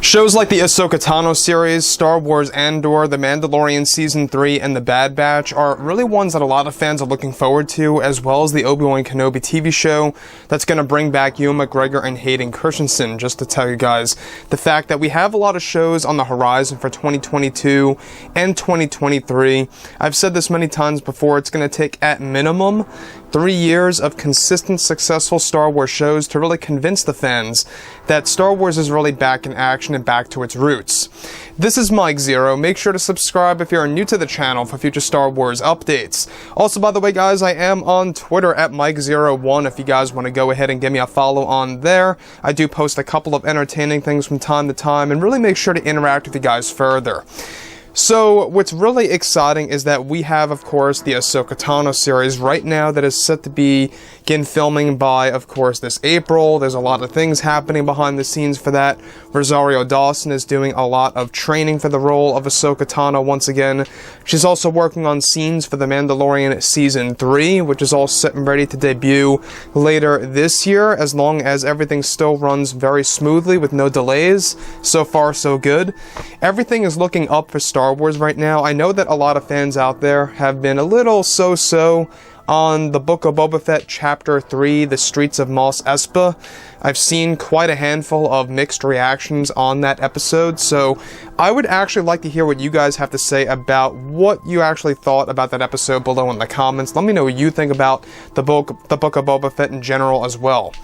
Shows like the Ahsoka Tano series, Star Wars Andor, The Mandalorian Season 3, and The Bad Batch are really ones that a lot of fans are looking forward to, as well as the Obi-Wan Kenobi TV show that's going to bring back Ewan McGregor and Hayden Christensen. Just to tell you guys, the fact that we have a lot of shows on the horizon for 2022 and 2023. I've said this many times before, it's going to take at minimum 3 years of consistent, successful Star Wars shows to really convince the fans that Star Wars is really back in action and back to its roots. This is Mike Zero. Make sure to subscribe if you're new to the channel for future Star Wars updates. Also, by the way, guys, I am on Twitter at Mike01 if you guys want to go ahead and give me a follow on there. I do post a couple of entertaining things from time to time and really make sure to interact with you guys further. So, what's really exciting is that we have, of course, the Ahsoka Tano series right now that is set to begin filming by, of course, this April. There's a lot of things happening behind the scenes for that. Rosario Dawson is doing a lot of training for the role of Ahsoka Tano once again. She's also working on scenes for The Mandalorian Season 3, which is all set and ready to debut later this year, as long as everything still runs very smoothly with no delays. So far, so good. Everything is looking up for Star Wars right now. I know that a lot of fans out there have been a little so-so on the Book of Boba Fett Chapter 3, The Streets of Mos Espa. I've seen quite a handful of mixed reactions on that episode, so I would actually like to hear what you guys have to say about what you actually thought about that episode below in the comments. Let me know what you think about the Book of Boba Fett in general as well.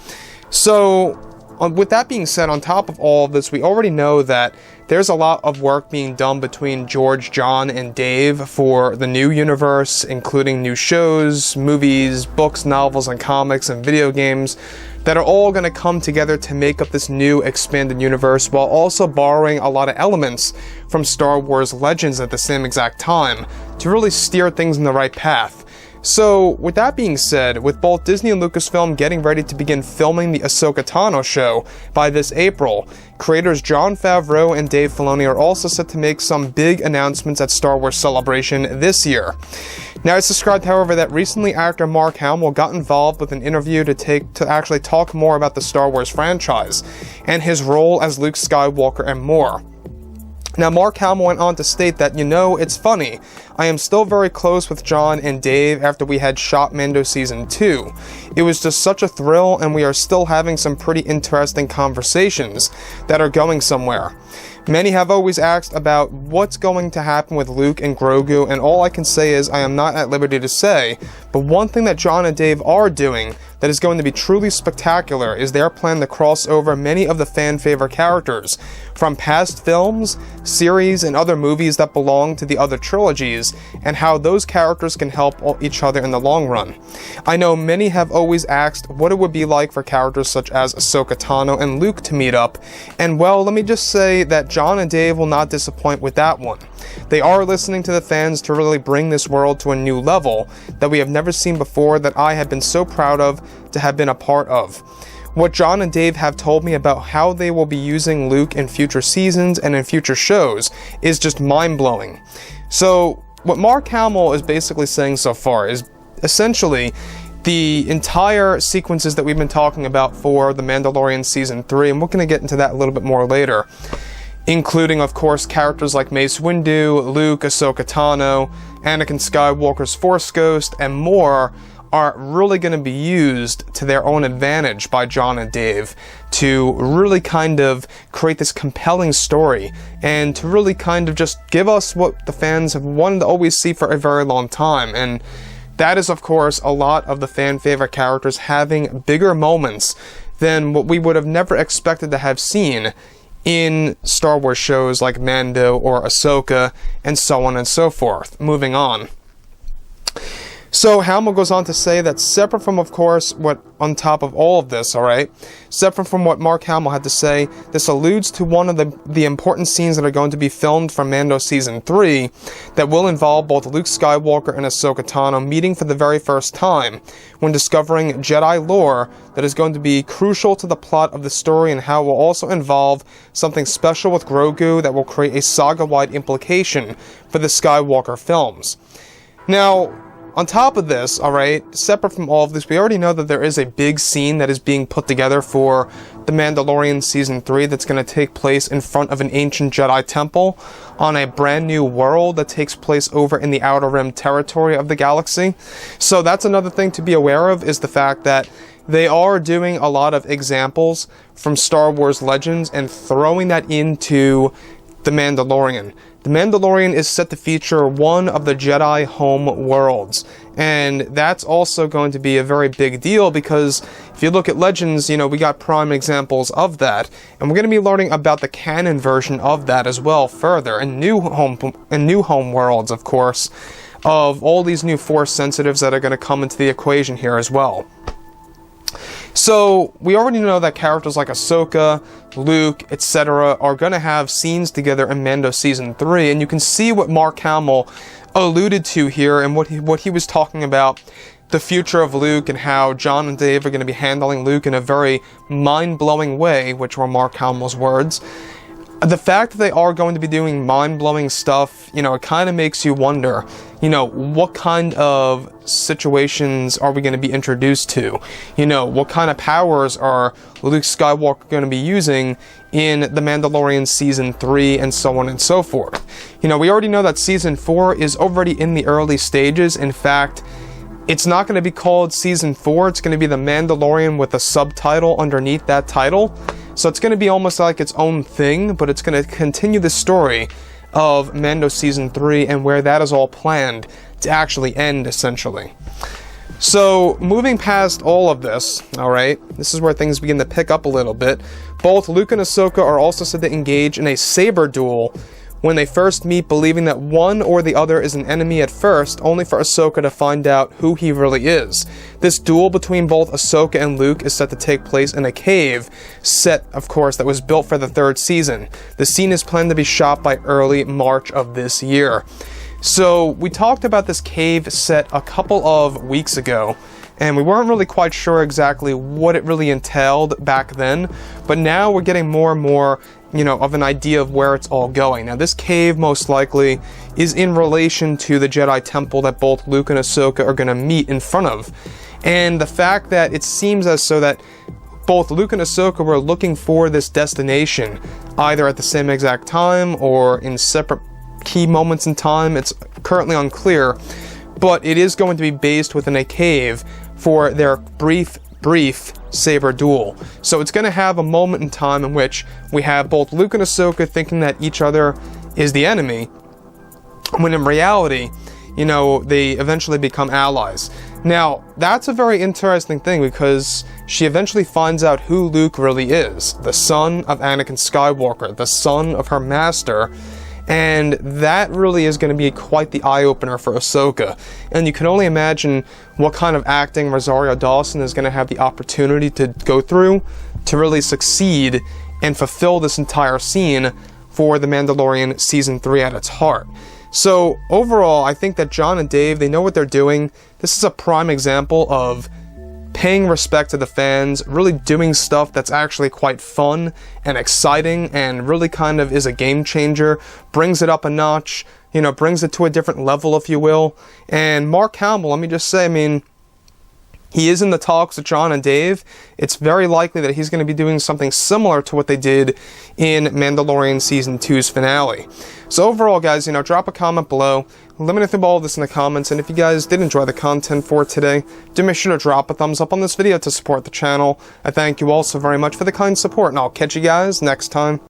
So, with that being said, on top of all of this, we already know that there's a lot of work being done between George, John, and Dave for the new universe, including new shows, movies, books, novels, and comics, and video games that are all going to come together to make up this new expanded universe, while also borrowing a lot of elements from Star Wars Legends at the same exact time to really steer things in the right path. So, with that being said, with both Disney and Lucasfilm getting ready to begin filming the Ahsoka Tano show by this April, creators Jon Favreau and Dave Filoni are also set to make some big announcements at Star Wars Celebration this year. Now, it's described, however, that recently actor Mark Hamill got involved with an interview to actually talk more about the Star Wars franchise and his role as Luke Skywalker and more. Now, Mark Hamill went on to state that, it's funny, I am still very close with John and Dave after we had shot Mando Season 2. It was just such a thrill, and we are still having some pretty interesting conversations that are going somewhere. Many have always asked about what's going to happen with Luke and Grogu, and all I can say is I am not at liberty to say, but one thing that John and Dave are doing that is going to be truly spectacular is their plan to cross over many of the fan favorite characters from past films, series, and other movies that belong to the other trilogies, and how those characters can help each other in the long run. I know many have always asked what it would be like for characters such as Ahsoka Tano and Luke to meet up, and well, let me just say that John and Dave will not disappoint with that one. They are listening to the fans to really bring this world to a new level that we have never seen before, that I have been so proud of to have been a part of. What John and Dave have told me about how they will be using Luke in future seasons and in future shows is just mind-blowing. So, what Mark Hamill is basically saying so far is essentially the entire sequences that we've been talking about for The Mandalorian Season 3, and we're going to get into that a little bit more later, including, of course, characters like Mace Windu, Luke, Ahsoka Tano, Anakin Skywalker's Force Ghost, and more, are really going to be used to their own advantage by John and Dave to really kind of create this compelling story and to really kind of just give us what the fans have wanted to always see for a very long time. And that is, of course, a lot of the fan favorite characters having bigger moments than what we would have never expected to have seen in Star Wars shows like Mando or Ahsoka, and so on and so forth. Moving on. So Hamill goes on to say that separate from, of course, what on top of all of this, alright, separate from what Mark Hamill had to say, this alludes to one of the important scenes that are going to be filmed from Mando Season 3 that will involve both Luke Skywalker and Ahsoka Tano meeting for the very first time when discovering Jedi lore that is going to be crucial to the plot of the story, and how it will also involve something special with Grogu that will create a saga-wide implication for the Skywalker films. Now, on top of this, alright, separate from all of this, we already know that there is a big scene that is being put together for The Mandalorian Season 3 that's going to take place in front of an ancient Jedi temple on a brand new world that takes place over in the Outer Rim territory of the galaxy. So that's another thing to be aware of, is the fact that they are doing a lot of examples from Star Wars Legends and throwing that into The Mandalorian. The Mandalorian is set to feature one of the Jedi home worlds, and that's also going to be a very big deal because if you look at Legends, you know, we got prime examples of that, and we're going to be learning about the canon version of that as well further, and new home worlds, of course, of all these new Force sensitives that are going to come into the equation here as well. So, we already know that characters like Ahsoka, Luke, etc. are going to have scenes together in Mando Season 3, and you can see what Mark Hamill alluded to here and what he was talking about, the future of Luke and how John and Dave are going to be handling Luke in a very mind-blowing way, which were Mark Hamill's words. The fact that they are going to be doing mind-blowing stuff, you know, it kind of makes you wonder, you know, what kind of situations are we going to be introduced to? You know, what kind of powers are Luke Skywalker going to be using in The Mandalorian Season 3 and so on and so forth? You know, we already know that Season 4 is already in the early stages. In fact, it's not going to be called Season 4, it's going to be The Mandalorian with a subtitle underneath that title. So it's going to be almost like its own thing, but it's going to continue the story of Mando Season 3 and where that is all planned to actually end, essentially. So, moving past all of this, alright, this is where things begin to pick up a little bit. Both Luke and Ahsoka are also said to engage in a saber duel when they first meet, believing that one or the other is an enemy at first, only for Ahsoka to find out who he really is. This duel between both Ahsoka and Luke is set to take place in a cave, set, of course, that was built for the 3rd season. The scene is planned to be shot by early March of this year. So, we talked about this cave set a couple of weeks ago, and we weren't really quite sure exactly what it really entailed back then, but now we're getting more and more, you know, of an idea of where it's all going. Now, this cave most likely is in relation to the Jedi Temple that both Luke and Ahsoka are going to meet in front of. And the fact that it seems as so that both Luke and Ahsoka were looking for this destination, either at the same exact time or in separate key moments in time, it's currently unclear, but it is going to be based within a cave for their brief saber duel. So it's going to have a moment in time in which we have both Luke and Ahsoka thinking that each other is the enemy, when in reality, you know, they eventually become allies. Now, that's a very interesting thing because she eventually finds out who Luke really is, the son of Anakin Skywalker, the son of her master, and that really is going to be quite the eye-opener for Ahsoka. And you can only imagine what kind of acting Rosario Dawson is going to have the opportunity to go through to really succeed and fulfill this entire scene for The Mandalorian Season 3 at its heart. So, overall, I think that John and Dave, they know what they're doing. This is a prime example of paying respect to the fans, really doing stuff that's actually quite fun and exciting and really kind of is a game changer, brings it up a notch, you know, brings it to a different level, if you will. And Mark Hamill, let me just say, I mean, he is in the talks with John and Dave. It's very likely that he's going to be doing something similar to what they did in Mandalorian Season 2's finale. So overall, guys, you know, drop a comment below. Let me know all of this in the comments, and if you guys did enjoy the content for today, do make sure to drop a thumbs up on this video to support the channel. I thank you all so very much for the kind support, and I'll catch you guys next time.